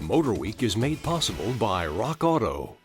MotorWeek is made possible by Rock Auto.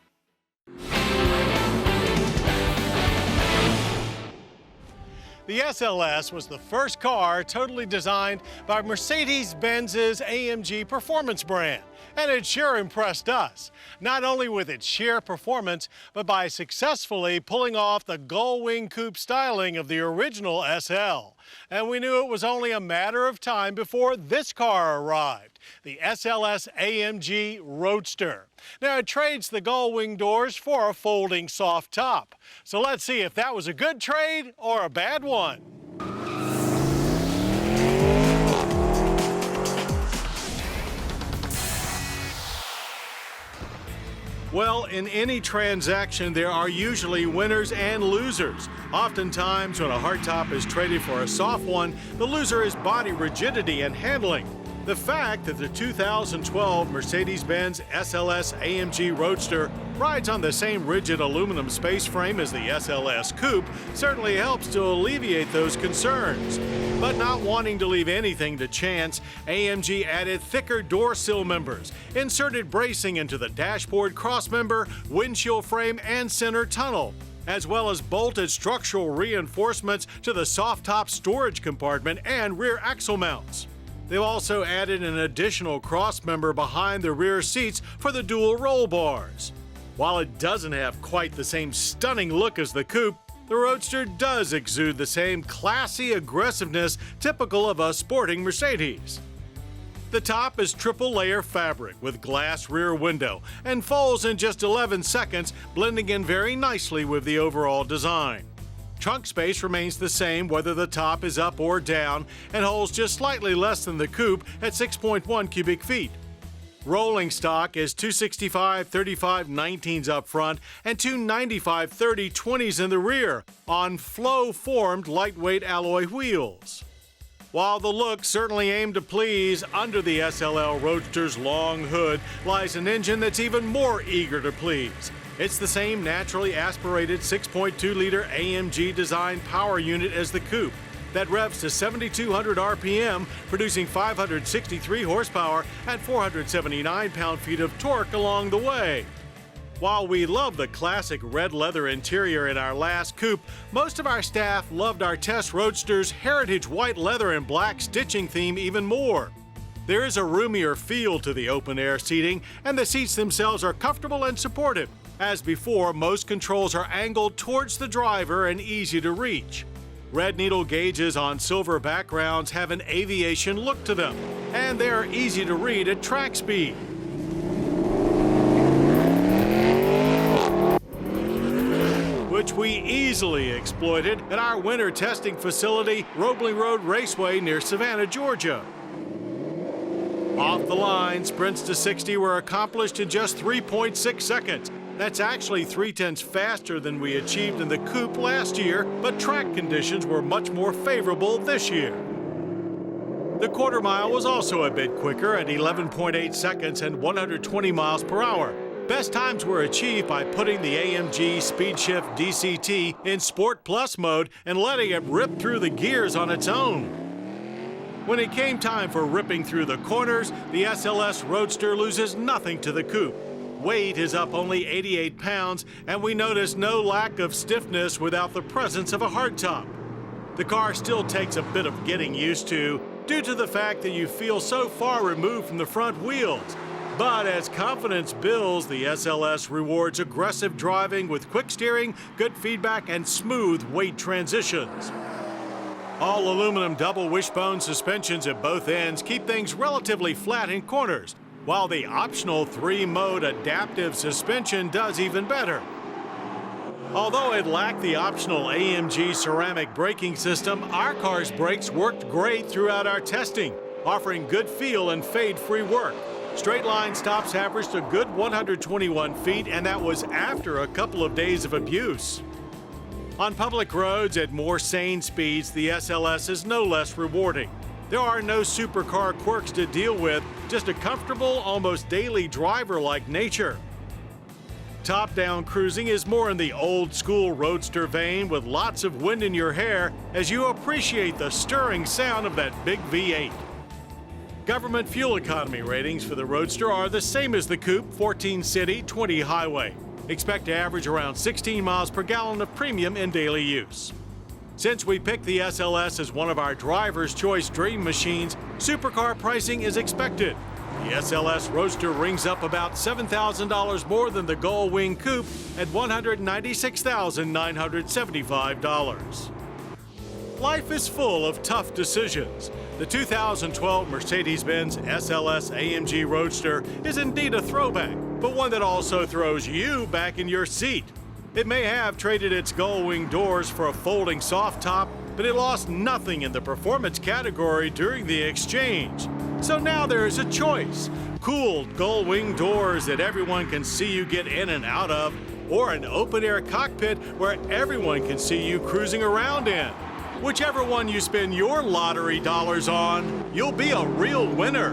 The SLS was the first car totally designed by Mercedes-Benz's AMG performance brand, and it sure impressed us, not only with its sheer performance, but by successfully pulling off the gull-wing coupe styling of the original SL. And we knew it was only a matter of time before this car arrived, the SLS AMG Roadster. Now, it trades the gull-wing doors for a folding soft top. So let's see if that was a good trade or a bad one. Well, in any transaction, there are usually winners and losers. Oftentimes, when a hardtop is traded for a soft one, the loser is body rigidity and handling. The fact that the 2012 Mercedes-Benz SLS AMG Roadster rides on the same rigid aluminum space frame as the SLS Coupe certainly helps to alleviate those concerns. But not wanting to leave anything to chance, AMG added thicker door sill members, inserted bracing into the dashboard crossmember, windshield frame, and center tunnel, as well as bolted structural reinforcements to the soft top storage compartment and rear axle mounts. They've also added an additional crossmember behind the rear seats for the dual roll bars. While it doesn't have quite the same stunning look as the coupe, the Roadster does exude the same classy aggressiveness typical of a sporting Mercedes. The top is triple-layer fabric with glass rear window and folds in just 11 seconds, blending in very nicely with the overall design. Trunk space remains the same whether the top is up or down and holds just slightly less than the coupe at 6.1 cubic feet. Rolling stock is 265 35 19s up front and 295 30 20s in the rear on flow-formed lightweight alloy wheels. While the look certainly aimed to please, under the SLL Roadster's long hood lies an engine that's even more eager to please. It's the same naturally aspirated 6.2-liter AMG designed power unit as the coupe that revs to 7,200 RPM, producing 563 horsepower and 479 pound-feet of torque along the way. While we love the classic red leather interior in our last coupe, most of our staff loved our test Roadster's heritage white leather and black stitching theme even more. There is a roomier feel to the open-air seating, and the seats themselves are comfortable and supportive. As before, most controls are angled towards the driver and easy to reach. Red needle gauges on silver backgrounds have an aviation look to them, and they are easy to read at track speed. Which we easily exploited at our winter testing facility, Roebling Road Raceway near Savannah, Georgia. Off the line, sprints to 60 were accomplished in just 3.6 seconds. That's actually 0.3 faster than we achieved in the coupe last year, but track conditions were much more favorable this year. The quarter mile was also a bit quicker at 11.8 seconds and 120 miles per hour. Best times were achieved by putting the AMG SpeedShift DCT in Sport Plus mode and letting it rip through the gears on its own. When it came time for ripping through the corners, the SLS Roadster loses nothing to the coupe. Weight is up only 88 pounds, and we notice no lack of stiffness without the presence of a hardtop. The car still takes a bit of getting used to, due to the fact that you feel so far removed from the front wheels. But as confidence builds, the SLS rewards aggressive driving with quick steering, good feedback, and smooth weight transitions. All aluminum double wishbone suspensions at both ends keep things relatively flat in corners, while the optional 3-mode adaptive suspension does even better. Although it lacked the optional AMG ceramic braking system, our car's brakes worked great throughout our testing, offering good feel and fade-free work. Straight line stops averaged a good 121 feet, and that was after a couple of days of abuse. On public roads at more sane speeds, the SLS is no less rewarding. There are no supercar quirks to deal with, just a comfortable, almost daily driver-like nature. Top-down cruising is more in the old-school Roadster vein, with lots of wind in your hair as you appreciate the stirring sound of that big V8. Government fuel economy ratings for the Roadster are the same as the Coupe, 14 city, 20 highway. Expect to average around 16 miles per gallon of premium in daily use. Since we picked the SLS as one of our driver's choice dream machines, supercar pricing is expected. The SLS Roadster rings up about $7,000 more than the Gullwing Coupe at $196,975. Life is full of tough decisions. The 2012 Mercedes-Benz SLS AMG Roadster is indeed a throwback, but one that also throws you back in your seat. It may have traded its gullwing doors for a folding soft top, but it lost nothing in the performance category during the exchange. So now there is a choice: cooled gullwing doors that everyone can see you get in and out of, or an open-air cockpit where everyone can see you cruising around in. Whichever one you spend your lottery dollars on, you'll be a real winner.